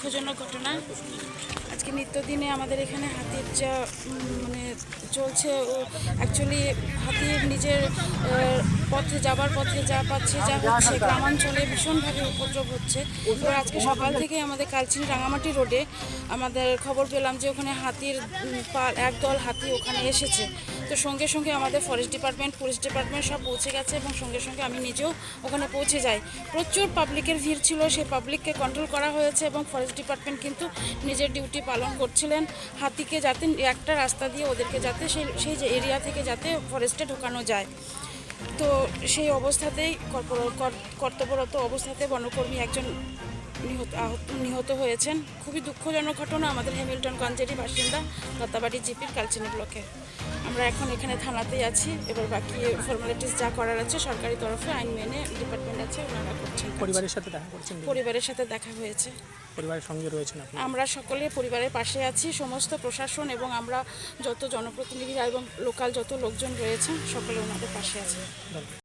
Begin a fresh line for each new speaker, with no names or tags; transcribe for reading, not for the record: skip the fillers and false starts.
দুঃখজনক ঘটনা। আজকে নিত্যদিনে আমাদের এখানে হাতির যা মানে চলছে, ও অ্যাকচুয়ালি হাতির নিজের পথে যাবার পথে যা পাচ্ছে যা হচ্ছে, গ্রামাঞ্চলে ভীষণভাবে উপদ্রব হচ্ছে। এবার আজকে সকাল থেকে আমাদের কালচিনি রাঙামাটি রোডে আমাদের খবর পেলাম যে ওখানে হাতির একদল হাতি ওখানে এসেছে। তো সঙ্গে সঙ্গে আমাদের ফরেস্ট ডিপার্টমেন্ট, পুলিশ ডিপার্টমেন্ট সব পৌঁছে গেছে এবং সঙ্গে সঙ্গে আমি নিজেও ওখানে পৌঁছে যাই। প্রচুর পাবলিকের ভিড় ছিল, সেই পাবলিককে কন্ট্রোল করা হয়েছে এবং ফরেস্ট ডিপার্টমেন্ট কিন্তু নিজের ডিউটি পালন করছিলেন। হাতিকে যাতে একটা রাস্তা দিয়ে ওদেরকে যাতে সেই যে এরিয়া থেকে যাতে ফরেস্টে ঢোকানো যায়। তো সেই অবস্থাতেই কর্তব্যরত অবস্থাতে বনকর্মী একজন নিহত হয়েছেন। খুবই দুঃখজনক ঘটনা। আমাদের হ্যামিল্টনগঞ্জেরই বাসিন্দা, দত্তাবাড়ি জিপির কালচিনি ব্লকে। আমরা এখন এখানে থানাতেই আছি। এবার বাকি ফর্মালিটিস যা করার আছে সরকারি তরফে আইন মেনে ডিপার্টমেন্ট আছে, ওনারা করছেন।
পরিবারের সাথে দেখা করছেন?
পরিবারের সাথে দেখা হয়েছে।
পরিবারের সঙ্গে রয়েছেন আপনি?
আমরা সকলে পরিবারের পাশে আছি। সমস্ত প্রশাসন এবং আমরা যত জনপ্রতিনিধিরা এবং লোকাল যত লোকজন রয়েছেন সকলে ওনাদের পাশে আছে।